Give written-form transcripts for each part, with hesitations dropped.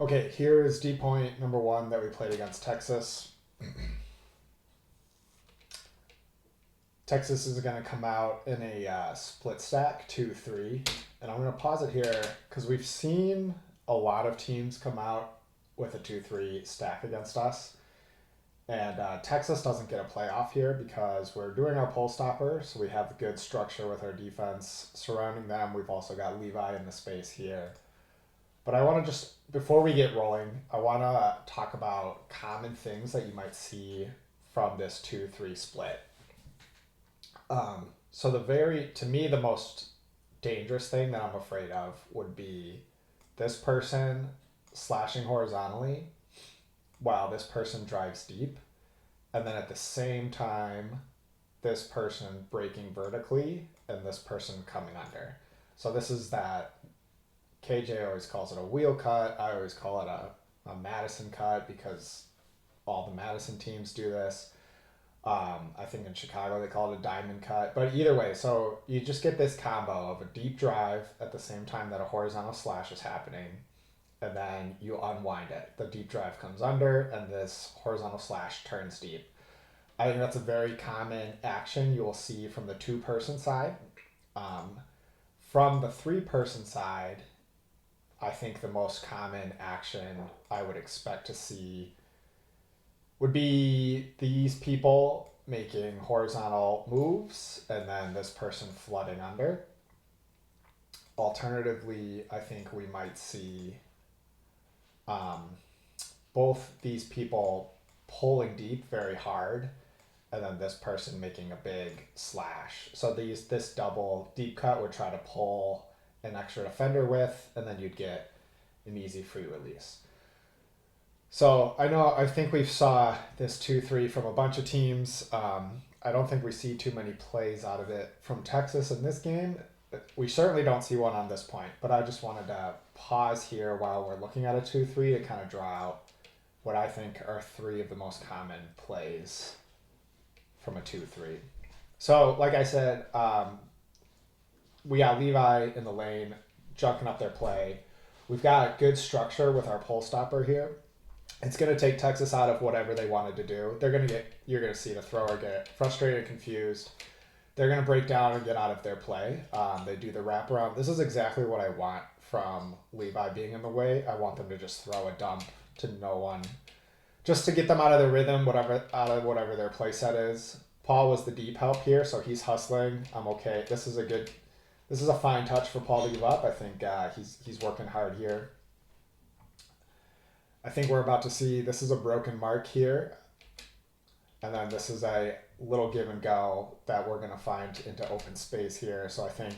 Okay, here is D point number one that we played against Texas. Texas is going to come out in a split stack 2-3. And I'm going to pause it here because we've seen a lot of teams come out with a 2-3 stack against us. And Texas doesn't get a playoff here because we're doing our pull stopper, so we have good structure with our defense surrounding them. We've also got Levi in the space here. But I want to just, before we get rolling, I want to talk about common things that you might see from this 2-3 split. So to me, the most dangerous thing that I'm afraid of would be this person slashing horizontally while this person drives deep. And then at the same time, this person breaking vertically and this person coming under. So this is that KJ always calls it a wheel cut. I always call it a Madison cut because all the Madison teams do this. I think in Chicago they call it a diamond cut. But either way, so you just get this combo of a deep drive at the same time that a horizontal slash is happening. And then you unwind it. The deep drive comes under and this horizontal slash turns deep. I think that's a very common action you will see from the two-person side. From the three-person side, I think the most common action I would expect to see would be these people making horizontal moves and then this person flooding under. Alternatively, I think we might see um, both these people pulling deep very hard and then this person making a big slash. So this double deep cut would try to pull an extra defender with, and then you'd get an easy free release. So I think we've saw this 2-3 from a bunch of teams. I don't think we see too many plays out of it from Texas in this game. We certainly don't see one on this point, but I just wanted to pause here while we're looking at a 2-3 to kind of draw out what I think are three of the most common plays from a 2-3. So, like I said, we got Levi in the lane, junking up their play. We've got a good structure with our pull stopper here. It's going to take Texas out of whatever they wanted to do. You're going to see the thrower get frustrated, confused. They're going to break down and get out of their play. They do the wraparound. This is exactly what I want from Levi being in the way. I want them to just throw a dump to no one, just to get them out of their rhythm, whatever their play set is. Paul was the deep help here, so he's hustling. I'm okay. This is a fine touch for Paul to give up. I think he's working hard here. I think we're about to see this is a broken mark here, and then this is a little give and go that we're going to find into open space here. So I think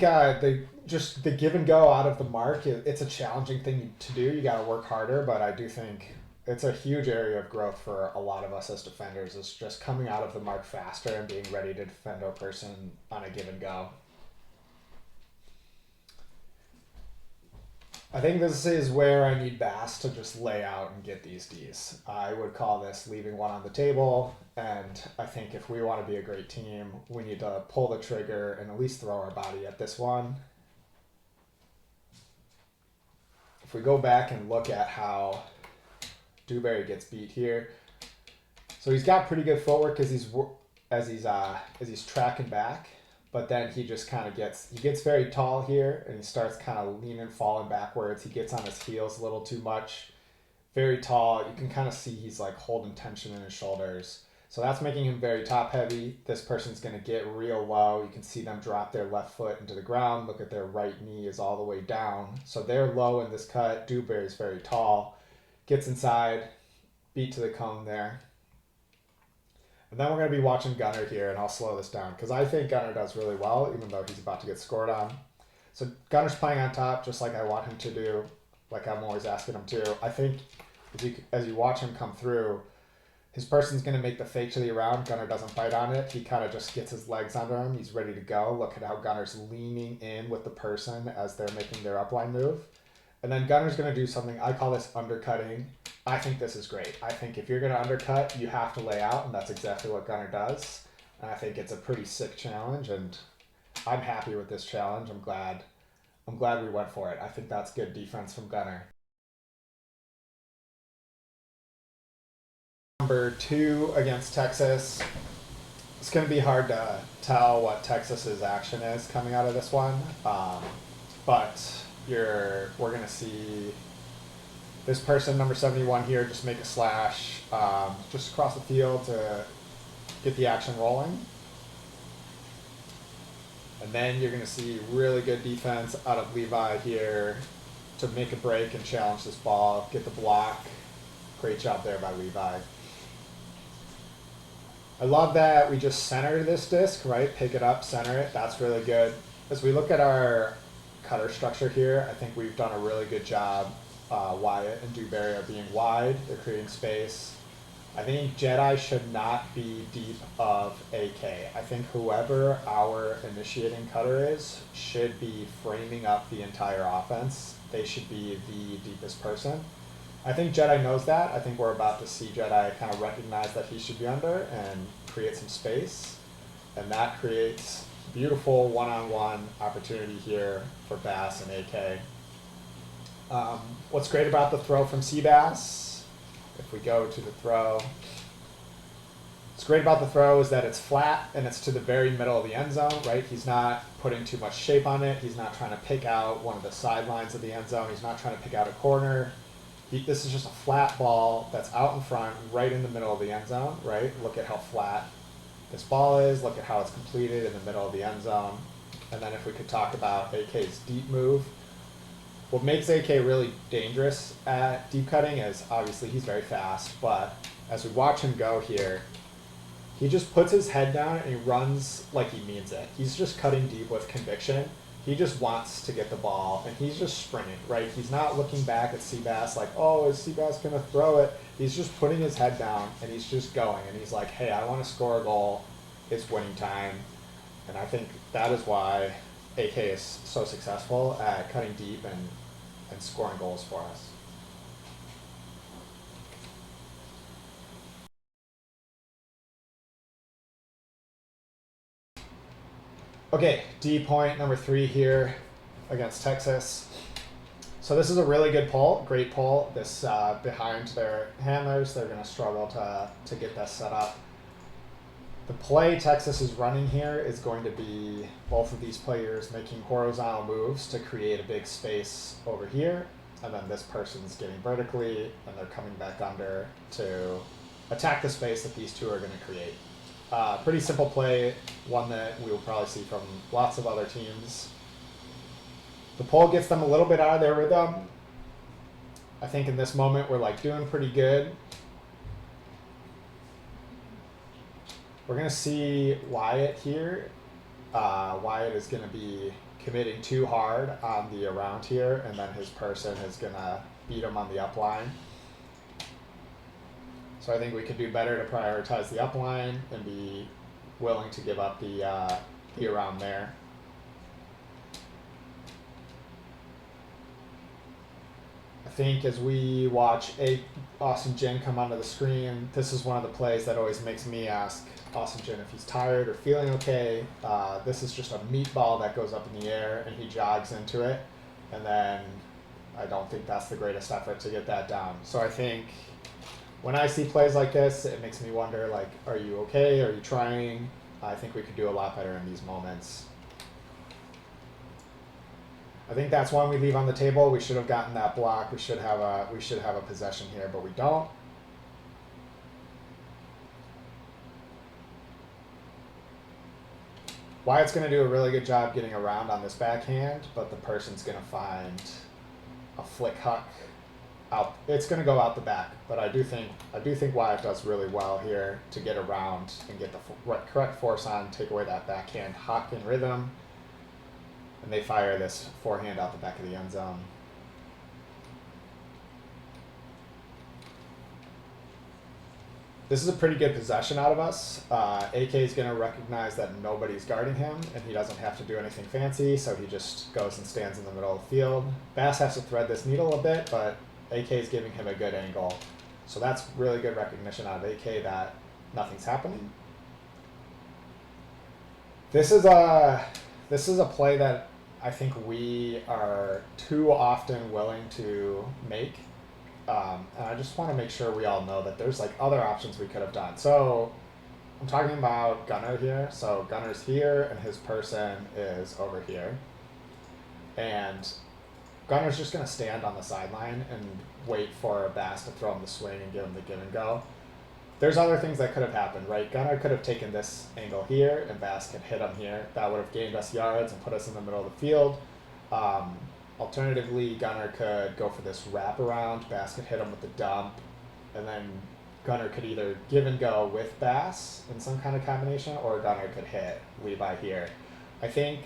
the give and go out of the mark, it's a challenging thing to do. You got to work harder, but I do think it's a huge area of growth for a lot of us as defenders, is just coming out of the mark faster and being ready to defend our person on a give and go. I think this is where I need Bass to just lay out and get these Ds. I would call this leaving one on the table, and I think if we want to be a great team, we need to pull the trigger and at least throw our body at this one. If we go back and look at how Dewberry gets beat here, so he's got pretty good footwork as he's tracking back. But then he just kind of gets very tall here, and he starts kind of leaning, falling backwards. He gets on his heels a little too much. Very tall. You can kind of see he's like holding tension in his shoulders. So that's making him very top heavy. This person's going to get real low. You can see them drop their left foot into the ground. Look at their right knee is all the way down. So they're low in this cut. Dewberry's very tall. Gets inside. Beat to the cone there. And then we're going to be watching Gunner here, and I'll slow this down because I think Gunner does really well, even though he's about to get scored on. So Gunner's playing on top just like I want him to do, like I'm always asking him to. I think as you watch him come through, his person's going to make the fake to the around. Gunner doesn't bite on it. He kind of just gets his legs under him. He's ready to go. Look at how Gunner's leaning in with the person as they're making their upline move. And then Gunner's going to do something, I call this undercutting. I think this is great. I think if you're going to undercut, you have to lay out, and that's exactly what Gunner does. And I think it's a pretty sick challenge, and I'm happy with this challenge. I'm glad I'm glad we went for it. I think that's good defense from Gunner. Number 2 against Texas. It's going to be hard to tell what Texas's action is coming out of this one, but we're going to see this person, number 71 here, just make a slash just across the field to get the action rolling. And then you're going to see really good defense out of Levi here to make a break and challenge this ball, get the block. Great job there by Levi. I love that we just center this disc, right? Pick it up, center it. That's really good. As we look at our cutter structure here, I think we've done a really good job. Wyatt and Dewberry are being wide. They're creating space. I think Jedi should not be deep of AK. I think whoever our initiating cutter is should be framing up the entire offense. They should be the deepest person. I think Jedi knows that. I think we're about to see Jedi kind of recognize that he should be under and create some space. And that creates beautiful one-on-one opportunity here for Bass and AK. What's great about the throw from Seabass, if we go to the throw, what's great about the throw is that it's flat and it's to the very middle of the end zone, right? He's not putting too much shape on it. He's not trying to pick out one of the sidelines of the end zone. He's not trying to pick out a corner. This is just a flat ball that's out in front, right in the middle of the end zone, right? Look at how flat this ball is. Look at how it's completed in the middle of the end zone. And then if we could talk about AK's deep move, what makes AK really dangerous at deep cutting is obviously he's very fast, but as we watch him go here, he just puts his head down and he runs like he means it. He's just cutting deep with conviction. He just wants to get the ball, and he's just sprinting, right? He's not looking back at Seabass like, oh, is Seabass going to throw it? He's just putting his head down, and he's just going, and he's like, hey, I want to score a goal. It's winning time. And I think that is why AK is so successful at cutting deep and scoring goals for us. Okay, D point number 3 here against Texas. So this is a really good pull, great pull. This behind their handlers, they're going to struggle to get that set up. The play Texas is running here is going to be both of these players making horizontal moves to create a big space over here, and then this person's getting vertically, and they're coming back under to attack the space that these two are going to create. Pretty simple play, one that we will probably see from lots of other teams. The pull gets them a little bit out of their rhythm. I think in this moment we're like doing pretty good. We're going to see Wyatt here. Wyatt is going to be committing too hard on the around here, and then his person is going to beat him on the up line. So I think we could do better to prioritize the up line and be willing to give up the around there. I think as we watch Austin Jin come onto the screen, this is one of the plays that always makes me ask Austin Jin if he's tired or feeling okay. This is just a meatball that goes up in the air and he jogs into it, and then I don't think that's the greatest effort to get that down. So I think when I see plays like this, it makes me wonder, like, are you okay? Are you trying? I think we could do a lot better in these moments. I think that's one we leave on the table. We should have gotten that block. We should have a possession here, but we don't. Wyatt's going to do a really good job getting around on this backhand, but the person's going to find a flick huck out. It's going to go out the back, but I do think Wyatt does really well here to get around and get the correct force on, take away that backhand huck in rhythm, and they fire this forehand out the back of the end zone. This is a pretty good possession out of us. AK is going to recognize that nobody's guarding him, and he doesn't have to do anything fancy, so he just goes and stands in the middle of the field. Bass has to thread this needle a bit, but AK is giving him a good angle. So that's really good recognition out of AK that nothing's happening. This is a play that I think we are too often willing to make. And I just want to make sure we all know that there's like other options we could have done. So I'm talking about Gunner here. So Gunner's here and his person is over here. And Gunner's just going to stand on the sideline and wait for Bass to throw him the swing and give him the give and go. There's other things that could have happened, right? Gunner could have taken this angle here and Bass can hit him here. That would have gained us yards and put us in the middle of the field. Alternatively, Gunner could go for this wraparound. Bass could hit him with the dump. And then Gunner could either give and go with Bass in some kind of combination, or Gunner could hit Levi here. I think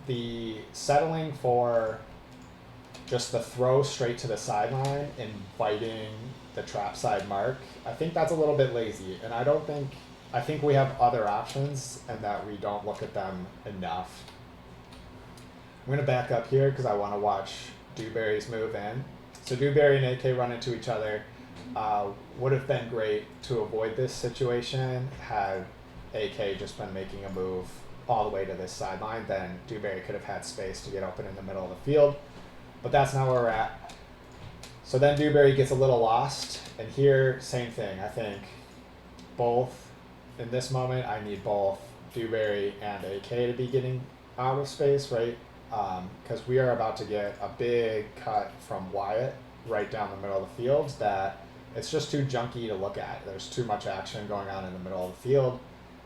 the settling for just the throw straight to the sideline, inviting the trap side mark, I think that's a little bit lazy. And I think we have other options and that we don't look at them enough. I'm going to back up here because I want to watch Dewberry's move in. So Dewberry and AK run into each other. Would have been great to avoid this situation had AK just been making a move all the way to this sideline. Then Dewberry could have had space to get open in the middle of the field. But that's not where we're at. So then Dewberry gets a little lost. And here, same thing. I think both, in this moment, I need both Dewberry and AK to be getting out of space, right? Because we are about to get a big cut from Wyatt right down the middle of the field that it's just too junky to look at. There's too much action going on in the middle of the field,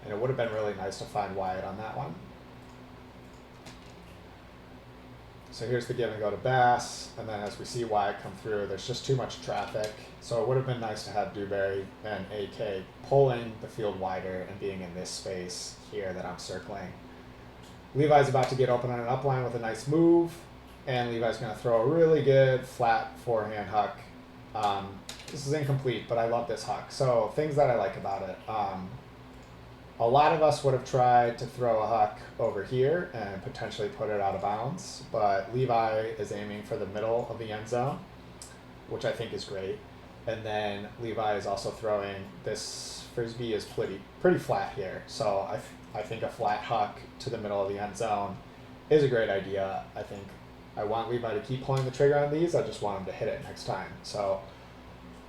and it would have been really nice to find Wyatt on that one. So here's the give and go to Bass, and then as we see Wyatt come through, there's just too much traffic. So it would have been nice to have Dewberry and AK pulling the field wider and being in this space here that I'm circling. Levi's about to get open on an upline with a nice move, and Levi's going to throw a really good flat forehand huck. This is incomplete, but I love this huck. So things that I like about it. A lot of us would have tried to throw a huck over here and potentially put it out of bounds, but Levi is aiming for the middle of the end zone, which I think is great. And then Levi is also throwing, this frisbee is pretty flat here, so I think a flat huck to the middle of the end zone is a great idea. I think I want Levi to keep pulling the trigger on these. I just want him to hit it next time. So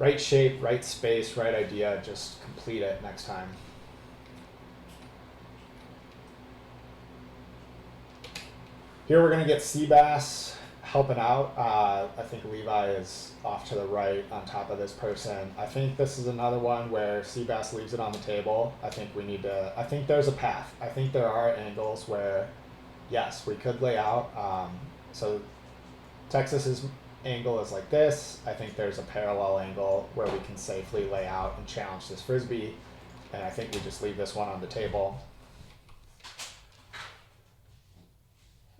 right shape, right space, right idea, just complete it next time. Here we're going to get Seabass helping out. I think Levi is off to the right on top of this person. I think this is another one where Seabass leaves it on the table. I think there's a path. I think there are angles where, yes, we could lay out. So Texas's angle is like this. I think there's a parallel angle where we can safely lay out and challenge this frisbee. And I think we just leave this one on the table.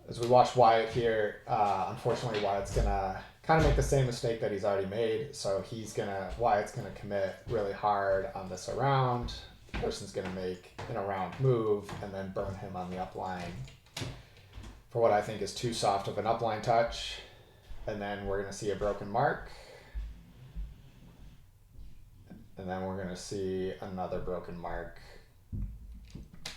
As we watch Wyatt here, unfortunately Wyatt's gonna kind of make the same mistake that he's already made. So Wyatt's gonna commit really hard on this around. The person's gonna make an around move and then burn him on the upline for what I think is too soft of an upline touch. And then we're gonna see a broken mark. And then we're gonna see another broken mark.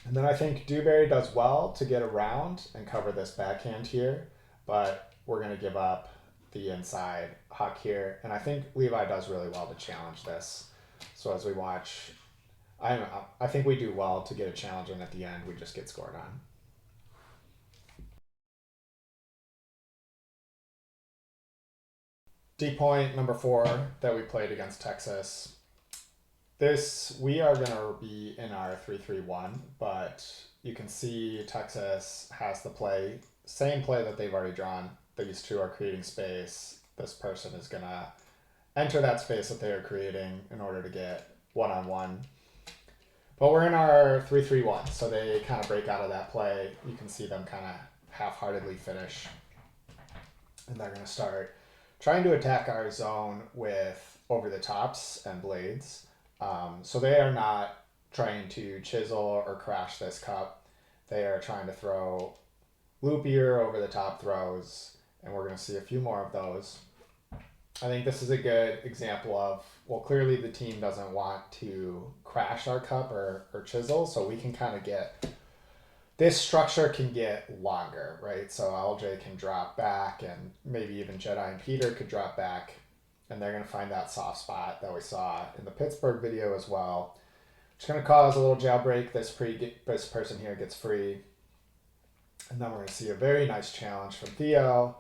And then I think Dewberry does well to get around and cover this backhand here, but we're going to give up the inside huck here. And I think Levi does really well to challenge this. So as we watch, I think we do well to get a challenge, and at the end we just get scored on. D point number 4 that we played against Texas. We are going to be in our 3-3-1, but you can see Texas has the same play that they've already drawn. These two are creating space. This person is going to enter that space that they are creating in order to get one-on-one. But we're in our 3-3-1, so they kind of break out of that play. You can see them kind of half-heartedly finish. And they're going to start trying to attack our zone with over-the-tops and blades. So they are not trying to chisel or crash this cup. They are trying to throw loopier over the top throws, and we're going to see a few more of those. I think this is a good example of, well, clearly the team doesn't want to crash our cup or chisel, so we can kind of get this structure can get longer, right? So LJ can drop back, and maybe even Jedi and Peter could drop back, and they're going to find that soft spot that we saw in the Pittsburgh video as well. It's going to cause a little jailbreak. This person here gets free. And then we're going to see a very nice challenge from Theo.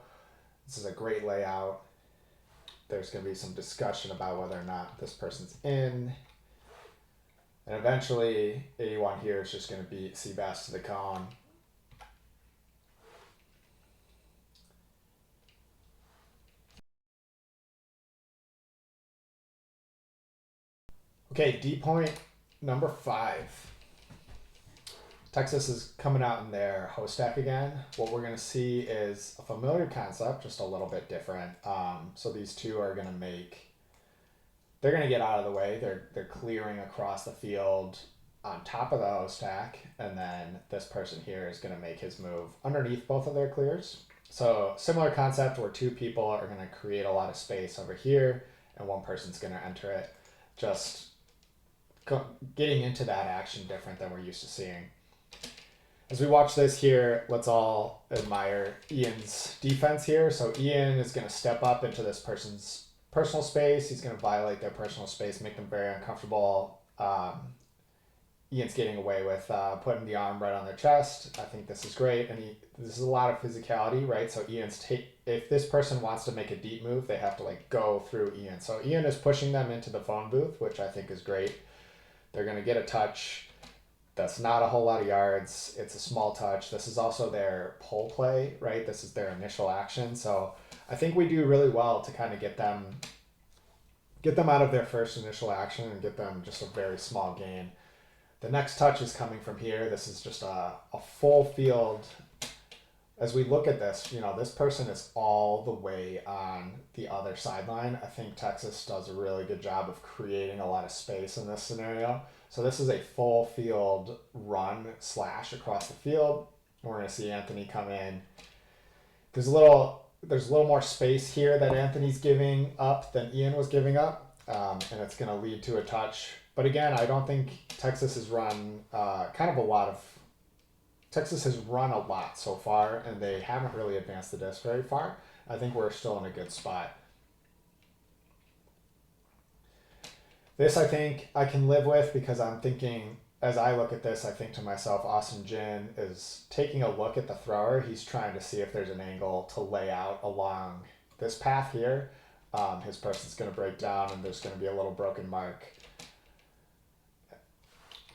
This is a great layout. There's going to be some discussion about whether or not this person's in. And eventually, 81 here is just going to beat Seabass to the cone. Okay, D point number 5. Texas is coming out in their host stack again. What we're going to see is a familiar concept, just a little bit different. So these two are going to they're going to get out of the way. They're clearing across the field on top of the host stack, and then this person here is going to make his move underneath both of their clears. So similar concept where two people are going to create a lot of space over here, and one person's going to enter it. Just getting into that action different than we're used to seeing. As we watch this here, let's all admire Ian's defense here. So Ian is going to step up into this person's personal space. He's going to violate their personal space, make them very uncomfortable. Ian's getting away with putting the arm right on their chest. I think this is great. And this is a lot of physicality, right? So if this person wants to make a deep move, they have to go through Ian. So Ian is pushing them into the phone booth, which I think is great. They're going to get a touch. That's not a whole lot of yards. It's a small touch. This is also their pull play, right? This is their initial action. So I think we do really well to kind of get them out of their first initial action and get them just a very small gain. The next touch is coming from here. This is just a full field. As we look at this, this person is all the way on the other sideline. I think Texas does a really good job of creating a lot of space in this scenario. So this is a full field run / across the field. We're going to see Anthony come in. There's a little more space here that Anthony's giving up than Ian was giving up, and it's going to lead to a touch. But again, I don't think Texas has run Texas has run a lot so far, and they haven't really advanced the disc very far. I think we're still in a good spot. This, I think, I can live with because I'm thinking, as I look at this, I think to myself, Austin Jin is taking a look at the thrower. He's trying to see if there's an angle to lay out along this path here. His person's going to break down, and there's going to be a little broken mark.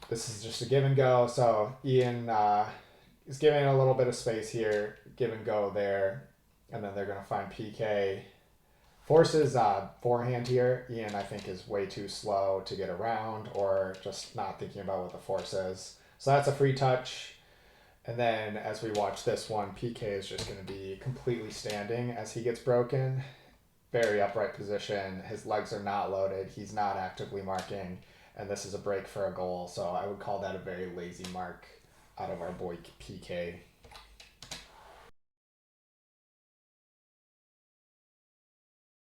This is just a give and go. So Ian is giving a little bit of space here, give and go there, and then they're going to find PK. Forces forehand here. Ian, I think, is way too slow to get around or just not thinking about what the force is. So that's a free touch. And then as we watch this one, PK is just going to be completely standing as he gets broken. Very upright position. His legs are not loaded. He's not actively marking. And this is a break for a goal. So I would call that a very lazy mark out of our boy PK.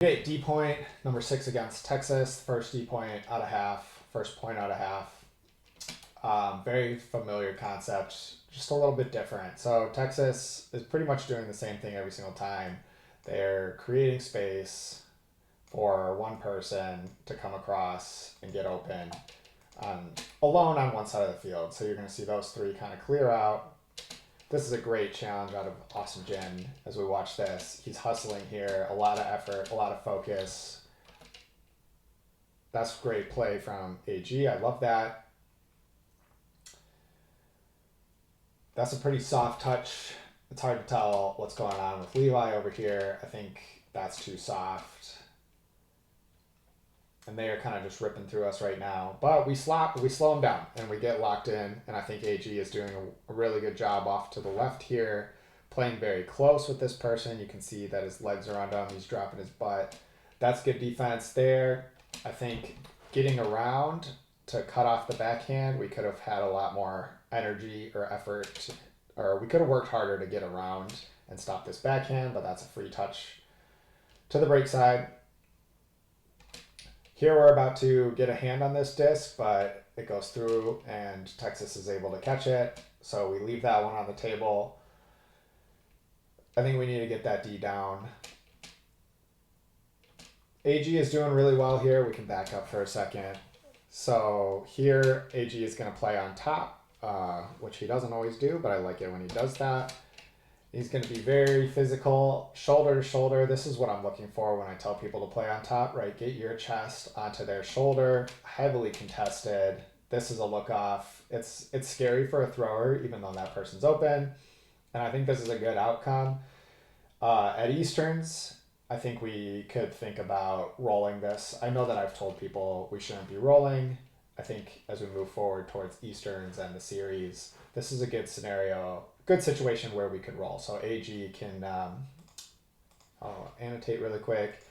Okay, D point number 6 against Texas. First D point out of half. First point out of half. Very familiar concept, just a little bit different. So Texas is pretty much doing the same thing every single time. They're creating space for one person to come across and get open alone on one side of the field. So you're going to see those three kind of clear out. This is a great challenge out of Austin Jin as we watch this. He's hustling here, a lot of effort, a lot of focus. That's great play from AG. I love that. That's a pretty soft touch. It's hard to tell what's going on with Levi over here. I think that's too soft. And they are kind of just ripping through us right now. But we slow them down, and we get locked in. And I think AG is doing a really good job off to the left here, playing very close with this person. You can see that his legs are under him. He's dropping his butt. That's good defense there. I think getting around to cut off the backhand, we could have had a lot more energy or effort, or we could have worked harder to get around and stop this backhand, but that's a free touch to the break side. Here we're about to get a hand on this disc, but it goes through and Texas is able to catch it. So we leave that one on the table. I think we need to get that D down. AG is doing really well here. We can back up for a second. So here, AG is going to play on top, which he doesn't always do, but I like it when he does that. He's going to be very physical, shoulder to shoulder. This is what I'm looking for when I tell people to play on top, right? Get your chest onto their shoulder, heavily contested. This is a look off. It's scary for a thrower, even though that person's open. And I think this is a good outcome. At Easterns, I think we could think about rolling this. I know that I've told people we shouldn't be rolling. I think as we move forward towards Easterns and the series, this is a good scenario, good situation where we could roll. So AG can, I'll annotate really quick.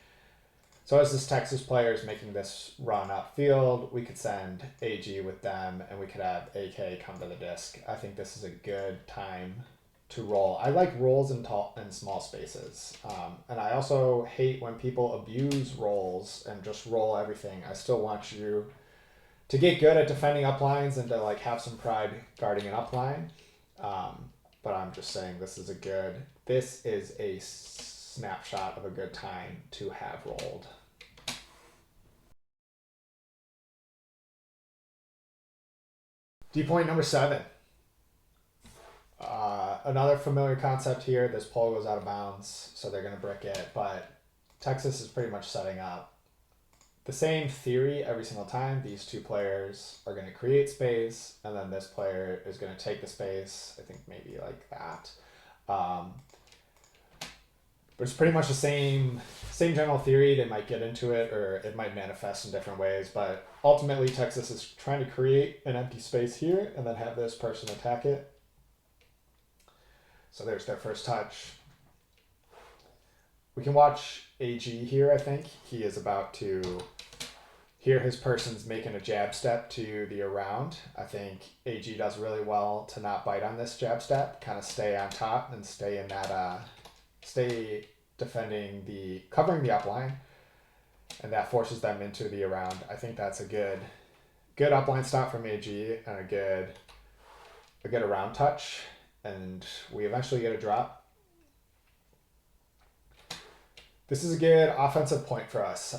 So as this Texas player is making this run upfield, we could send AG with them and we could have AK come to the disc. I think this is a good time to roll. I like rolls in small spaces. And I also hate when people abuse rolls and just roll everything. I still want you to get good at defending uplines and to like have some pride guarding an upline. But I'm just saying this is a snapshot of a good time to have rolled. D point number 7. Another familiar concept here. This pole goes out of bounds, so they're going to brick it. But Texas is pretty much setting up the same theory every single time. These two players are going to create space, and then this player is going to take the space. I think maybe like that. But it's pretty much the same general theory. They might get into it, or it might manifest in different ways. But ultimately, Texas is trying to create an empty space here, and then have this person attack it. So there's their first touch. We can watch AG here, I think. He is about to hear his person's making a jab step to the around. I think AG does really well to not bite on this jab step, kind of stay on top and stay in that, stay defending covering the upline. And that forces them into the around. I think that's a good upline stop from AG and a good around touch. And we eventually get a drop. This is a good offensive point for us.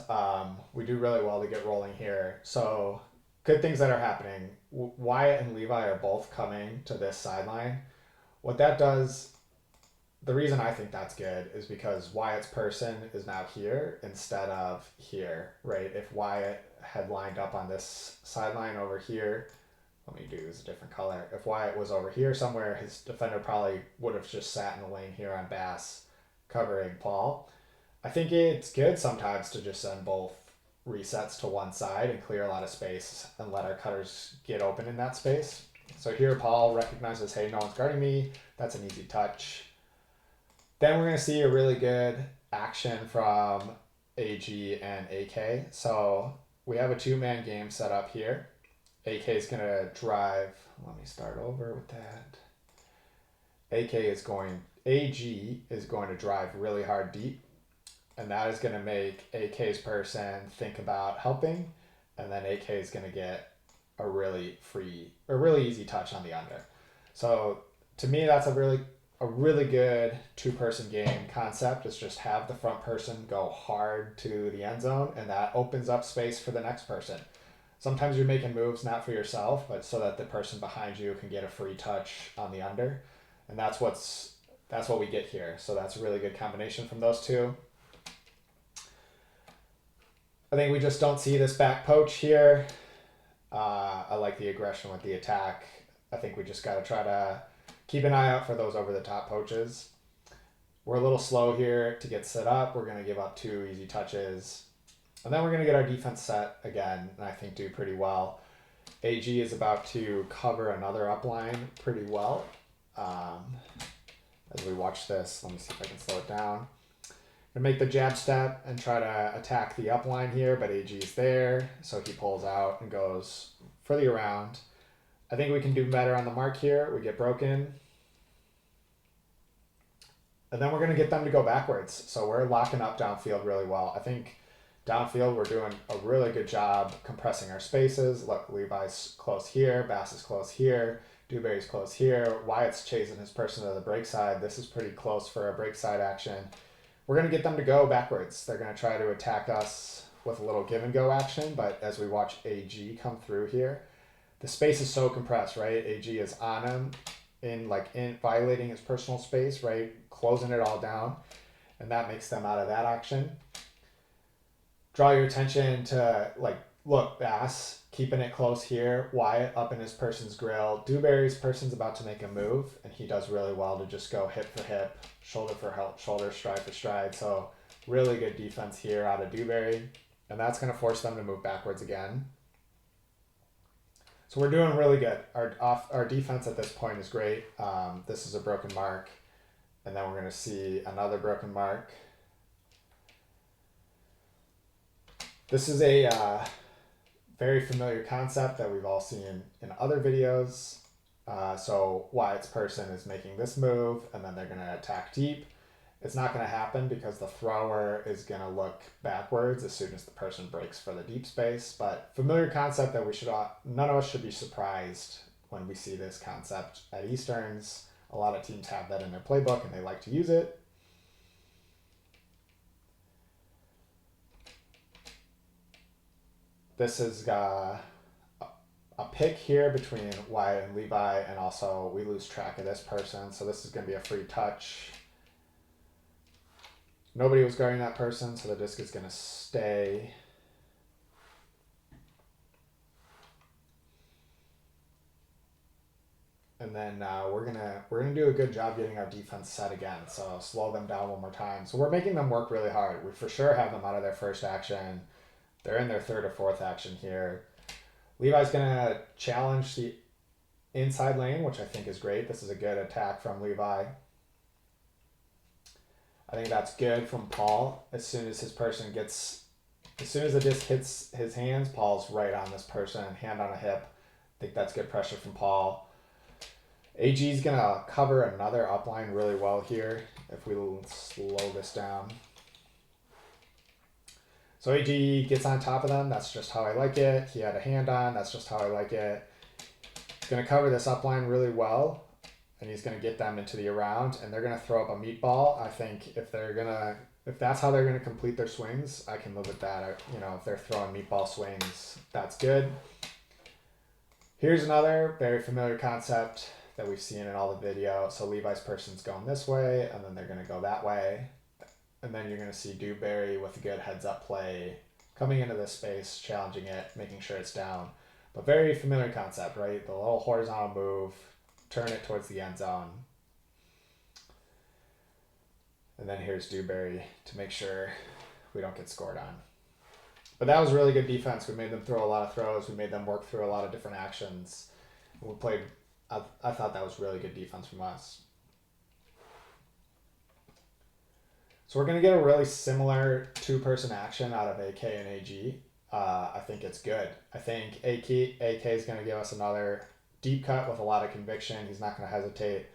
We do really well to get rolling here. So good things that are happening. Wyatt and Levi are both coming to this sideline. What that does, the reason I think that's good is because Wyatt's person is now here instead of here, right? If Wyatt had lined up on this sideline over here, let me do this a different color. If Wyatt was over here somewhere, his defender probably would have just sat in the lane here on Bass covering Paul. I think it's good sometimes to just send both resets to one side and clear a lot of space and let our cutters get open in that space. So here Paul recognizes, hey, no one's guarding me. That's an easy touch. Then we're going to see a really good action from AG and AK. So we have a 2-man game set up here. AK is going to drive. Let me start over with that. AG is going to drive really hard deep. And that is going to make AK's person think about helping. And then AK is going to get a really easy touch on the under. So to me, that's a really good 2-person game concept. Is just have the front person go hard to the end zone, and that opens up space for the next person. Sometimes you're making moves not for yourself, but so that the person behind you can get a free touch on the under. And that's what we get here. So that's a really good combination from those two. I think we just don't see this back poach here. I like the aggression with the attack. I think we just got to try to keep an eye out for those over-the-top poaches. We're a little slow here to get set up. We're going to give up 2 easy touches. And then we're going to get our defense set again, and I think do pretty well. AG is about to cover another upline pretty well. As we watch this, let me see if I can slow it down. Gonna make the jab step and try to attack the upline here, but AG is there, so he pulls out and goes for the around. I think we can do better on the mark here. We get broken. And then we're going to get them to go backwards. So we're locking up downfield really well. I think downfield we're doing a really good job compressing our spaces. Look, Levi's close here. Bass is close here. Dewberry's close here. Wyatt's chasing his person to the break side. This is pretty close for a break side action. We're going to get them to go backwards. They're going to try to attack us with a little give and go action, but as we watch AG come through here, the space is so compressed, right? AG is on him in violating his personal space, right? Closing it all down, and that makes them out of that action. Draw your attention to, like, look, Bass keeping it close here. Wyatt up in his person's grill. Dewberry's person's about to make a move, and he does really well to just go hip for hip, shoulder for shoulder, stride for stride. So really good defense here out of Dewberry, and that's going to force them to move backwards again. So we're doing really good. Our defense at this point is great. This is a broken mark, and then we're going to see another broken mark. This is a very familiar concept that we've all seen in other videos. So Wyatt's person is making this move, and then they're going to attack deep. It's not going to happen because the thrower is going to look backwards as soon as the person breaks for the deep space. But familiar concept that none of us should be surprised when we see this concept at Easterns. A lot of teams have that in their playbook, and they like to use it. This is a pick here between Wyatt and Levi, and also we lose track of this person. So this is going to be a free touch. Nobody was guarding that person, so the disc is going to stay. And then we're gonna do a good job getting our defense set again. So slow them down one more time. So we're making them work really hard. We for sure have them out of their first action. They're in their third or fourth action here. Levi's gonna challenge the inside lane, which I think is great. This is a good attack from Levi. I think that's good from Paul. As soon as the disc hits his hands, Paul's right on this person, hand on a hip. I think that's good pressure from Paul. AG's gonna cover another upline really well here if we slow this down. So AG gets on top of them. That's just how I like it. He had a hand on. That's just how I like it. He's gonna cover this upline really well, and he's gonna get them into the around, and they're gonna throw up a meatball. I think if that's how they're gonna complete their swings, I can live with that. If they're throwing meatball swings, that's good. Here's another very familiar concept that we've seen in all the video. So Levi's person's going this way, and then they're gonna go that way. And then you're gonna see Dewberry with a good heads up play, coming into this space, challenging it, making sure it's down. But very familiar concept, right? The little horizontal move, turn it towards the end zone. And then here's Dewberry to make sure we don't get scored on. But that was really good defense. We made them throw a lot of throws. We made them work through a lot of different actions. We played, I thought that was really good defense from us. So we're going to get a really similar two-person action out of AK and AG. I think it's good. I think AK is going to give us another deep cut with a lot of conviction. He's not going to hesitate.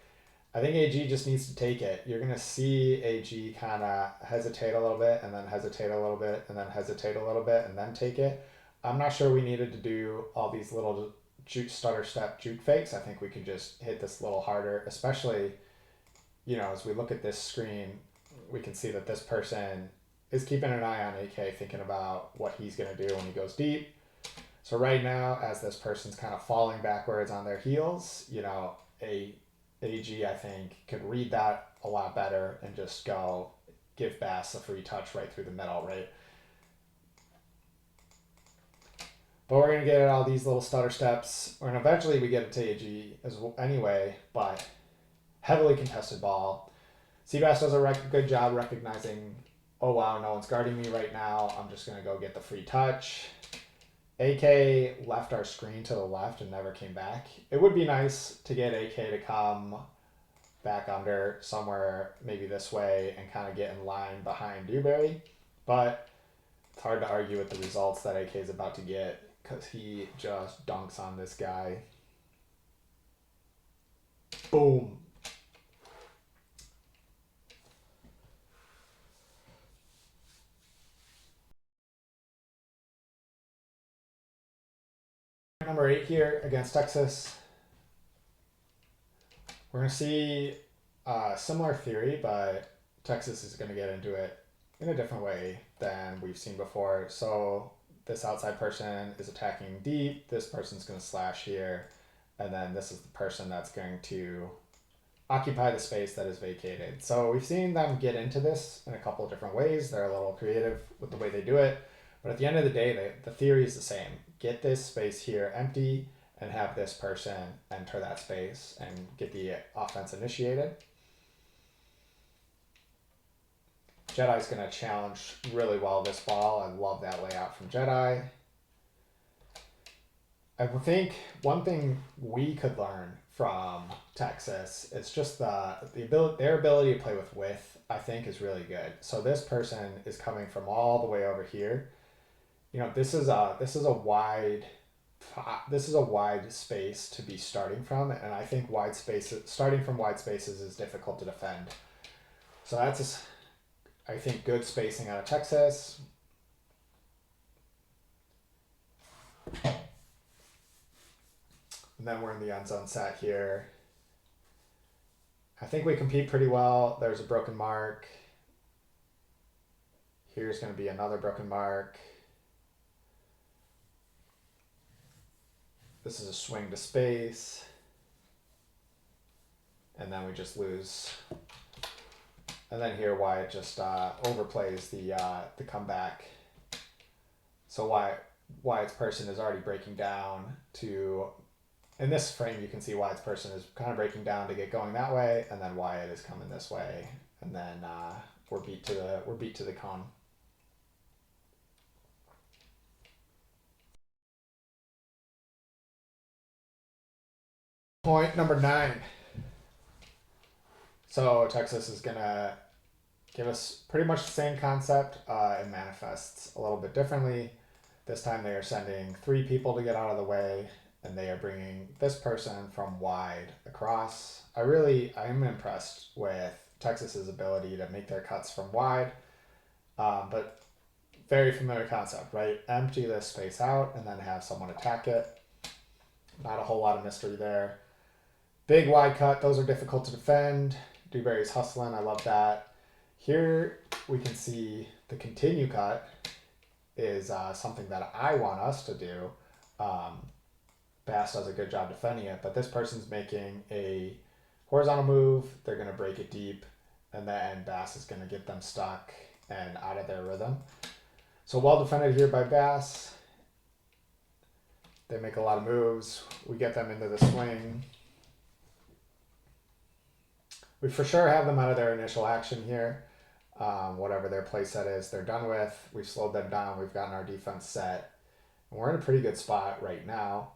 I think AG just needs to take it. You're going to see AG kind of hesitate a little bit, and then hesitate a little bit, and then hesitate a little bit, and then take it. I'm not sure we needed to do all these little stutter step juke fakes. I think we can just hit this a little harder, especially, as we look at this screen, we can see that this person is keeping an eye on AK, thinking about what he's going to do when he goes deep. So right now, as this person's kind of falling backwards on their heels, AG, I think, could read that a lot better and just go give Bass a free touch right through the middle, right? But we're going to get all these little stutter steps, and eventually we get it to AG anyway, but heavily contested ball. Seabass does a good job recognizing, oh wow, no one's guarding me right now. I'm just going to go get the free touch. AK left our screen to the left and never came back. It would be nice to get AK to come back under somewhere, maybe this way, and kind of get in line behind Dewberry. But it's hard to argue with the results that AK is about to get because he just dunks on this guy. Boom. Number 8 here against Texas. We're going to see a similar theory, but Texas is going to get into it in a different way than we've seen before. So this outside person is attacking deep. This person's going to slash here. And then this is the person that's going to occupy the space that is vacated. So we've seen them get into this in a couple of different ways. They're a little creative with the way they do it. But at the end of the day, the theory is the same. Get this space here empty and have this person enter that space and get the offense initiated. Jedi's going to challenge really well this ball. I love that layout from Jedi. I think one thing we could learn from Texas is just the ability, their ability to play with width, I think, is really good. So this person is coming from all the way over here. You know, this is a wide space to be starting from, and I think starting from wide spaces is difficult to defend. So that's just, I think, good spacing out of Texas. And then we're in the end zone set here. I think we compete pretty well. There's a broken mark. Here's going to be another broken mark. This is a swing to space. And then we just lose. And then here Wyatt just overplays the comeback. So Wyatt's person is already breaking down to... In this frame, you can see Wyatt's person is kind of breaking down to get going that way, and then Wyatt is coming this way, and then we're beat to the cone. Point number 9. So Texas is gonna give us pretty much the same concept. It manifests a little bit differently. This time they are sending 3 people to get out of the way, and they are bringing this person from wide across. I am impressed with Texas's ability to make their cuts from wide, but very familiar concept, right? Empty this space out and then have someone attack it. Not a whole lot of mystery there. Big wide cut, those are difficult to defend. Dewberry's hustling, I love that. Here we can see the continue cut is something that I want us to do. Bass does a good job defending it, but this person's making a horizontal move. They're going to break it deep, and then Bass is going to get them stuck and out of their rhythm. So well defended here by Bass. They make a lot of moves. We get them into the swing. We for sure have them out of their initial action here. Whatever their play set is, they're done with. We've slowed them down. We've gotten our defense set. And we're in a pretty good spot right now.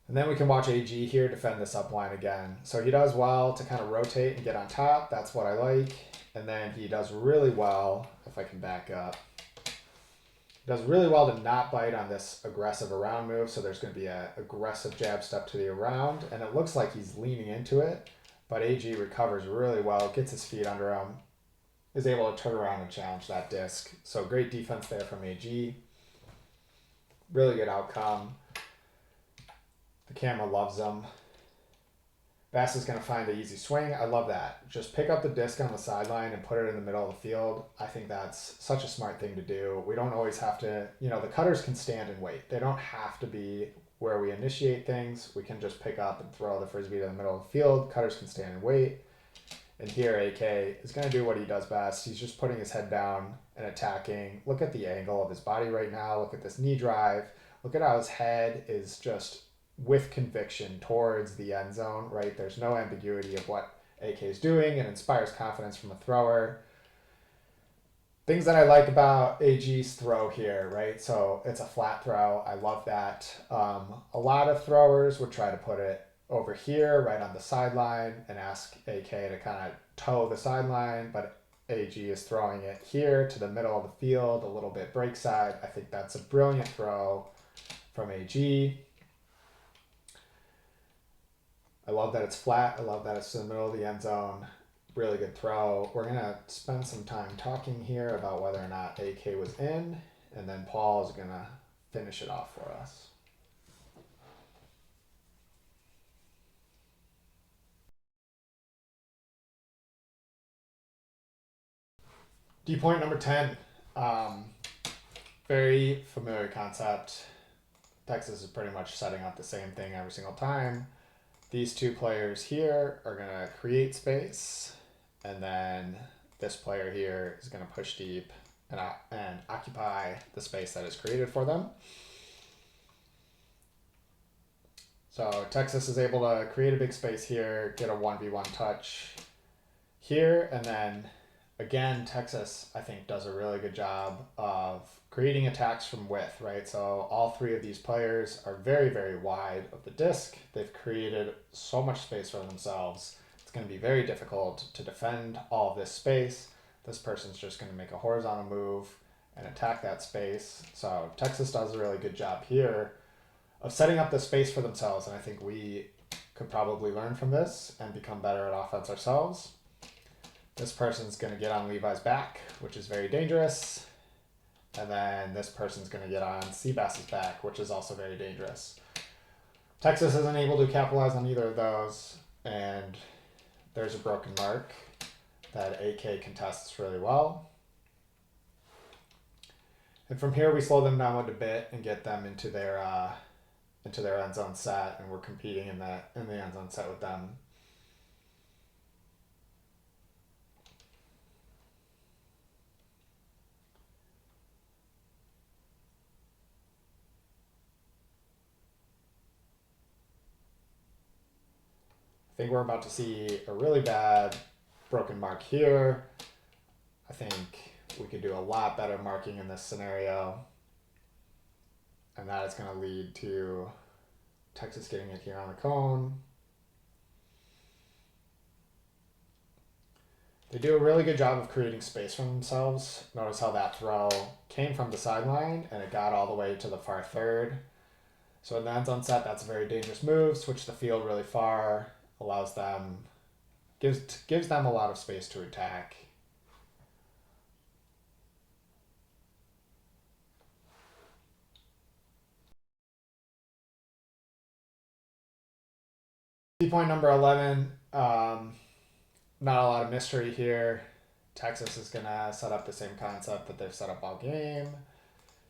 And then we can watch AG here defend this up line again. So he does well to kind of rotate and get on top. That's what I like. And then he does really well, if I can back up, he does really well to not bite on this aggressive around move. So there's going to be an aggressive jab step to the around. And it looks like he's leaning into it. But AG recovers really well, gets his feet under him, is able to turn around and challenge that disc. So great defense there from AG. Really good outcome. The camera loves them. Bass is going to find the easy swing. I love that. Just pick up the disc on the sideline and put it in the middle of the field. I think that's such a smart thing to do. We don't always have to, the cutters can stand and wait. They don't have to be where we initiate things. We can just pick up and throw the frisbee to the middle of the field. Cutters can stand and wait. And here AK is going to do what he does best. He's just putting his head down and attacking. Look at the angle of his body right now. Look at this knee drive. Look at how his head is just with conviction towards the end zone, right? There's no ambiguity of what AK is doing. It inspires confidence from a thrower. Things that I like about AG's throw here, right? So it's a flat throw. I love that. A lot of throwers would try to put it over here, right on the sideline, and ask AK to kind of toe the sideline, but AG is throwing it here to the middle of the field, a little bit break side. I think that's a brilliant throw from AG. I love that it's flat. I love that it's in the middle of the end zone. Really good throw. We're going to spend some time talking here about whether or not AK was in, and then Paul is going to finish it off for us. D point number 10. Very familiar concept. Texas is pretty much setting up the same thing every single time. These two players here are going to create space, and then this player here is going to push deep and occupy the space that is created for them. So Texas is able to create a big space here, get a 1v1 touch here, and then again, Texas, I think, does a really good job of creating attacks from width, right? So all three of these players are very, very wide of the disc. They've created so much space for themselves. It's going to be very difficult to defend all of this space. This person's just going to make a horizontal move and attack that space. So Texas does a really good job here of setting up the space for themselves, and I think we could probably learn from this and become better at offense ourselves. This person's going to get on Levi's back, which is very dangerous. And then this person's going to get on Seabass's back, which is also very dangerous. Texas isn't able to capitalize on either of those, and there's a broken mark that AK contests really well. And from here, we slow them down a bit and get them into their end zone set, and we're competing in the end zone set with them. I think we're about to see a really bad broken mark here. I think we could do a lot better marking in this scenario. And that is going to lead to Texas getting it here on the cone. They do a really good job of creating space for themselves. Notice how that throw came from the sideline and it got all the way to the far third. So in the end zone set, that's a very dangerous move. Switch the field really far, allows them, gives them a lot of space to attack. Point number 11, not a lot of mystery here. Texas is going to set up the same concept that they've set up all game.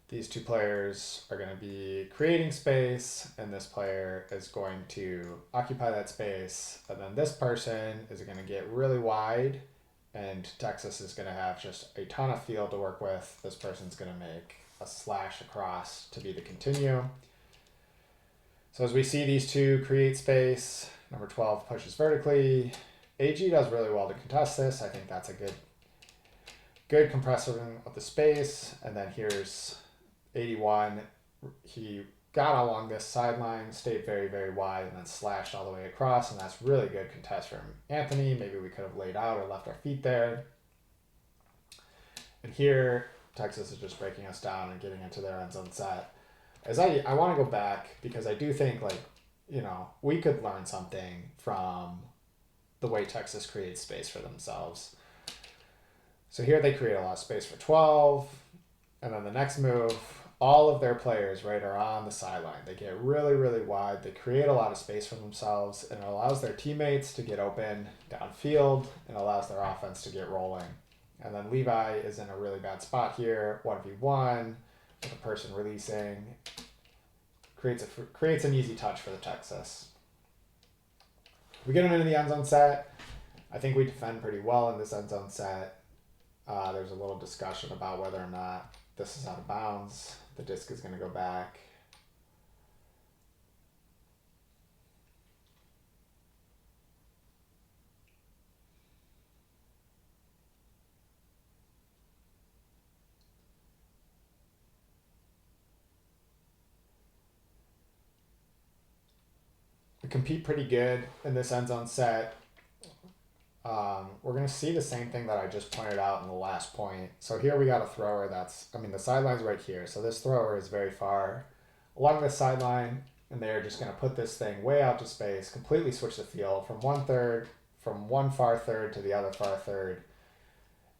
These two players are going to be creating space, and this player is going to occupy that space. And then this person is going to get really wide, and Texas is going to have just a ton of field to work with. This person's going to make a slash across to be the continue. So as we see these two create space, number 12 pushes vertically. AG does really well to contest this. I think that's a good compressing of the space. And then here's 81. He got along this sideline, stayed very, very wide, and then slashed all the way across. And that's really good contest from Anthony. Maybe we could have laid out or left our feet there. And here, Texas is just breaking us down and getting into their end zone set. As I want to go back because I do think, like, you know, we could learn something from the way Texas creates space for themselves. So here they create a lot of space for 12. And then the next move, all of their players, right, are on the sideline. They get really, really wide. They create a lot of space for themselves, and it allows their teammates to get open downfield and allows their offense to get rolling. And then Levi is in a really bad spot here, 1v1, with a person releasing. Creates an easy touch for the Texas. We get him into the end zone set. I think we defend pretty well in this end zone set. There's a little discussion about whether or not this is out of bounds. The disc is going to go back. We compete pretty good in this end zone set. We're going to see the same thing that I just pointed out in the last point. So here we got a thrower the sideline's right here. So this thrower is very far along the sideline, and they're just going to put this thing way out to space, completely switch the field from 1/3 from one far third to the other far third.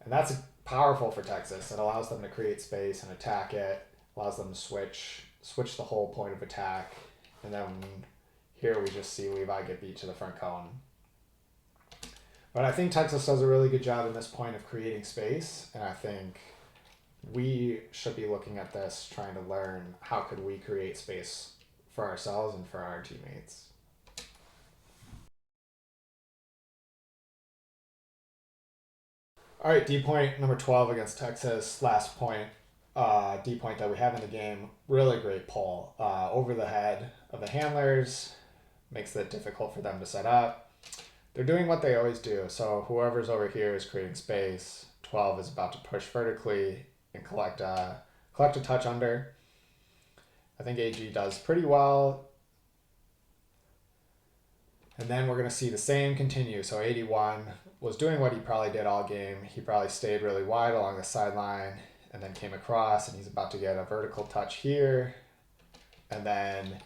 And that's powerful for Texas. It allows them to create space and attack it, allows them to switch the whole point of attack. And then here we just see Levi get beat to the front cone. But I think Texas does a really good job in this point of creating space. And I think we should be looking at this, trying to learn how could we create space for ourselves and for our teammates. All right, D point number 12 against Texas. Last point, D point that we have in the game. Really great pull over the head of the handlers. Makes it difficult for them to set up. They're doing what they always do. So whoever's over here is creating space. 12 is about to push vertically and collect a touch under. I think AG does pretty well. And then we're going to see the same continue. So 81 was doing what he probably did all game. He probably stayed really wide along the sideline and then came across, and he's about to get a vertical touch here. And then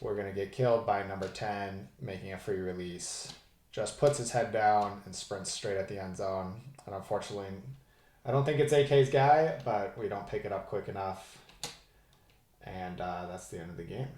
we're going to get killed by number 10, making a free release. Just puts his head down and sprints straight at the end zone. And unfortunately, I don't think it's AK's guy, but we don't pick it up quick enough. And that's the end of the game.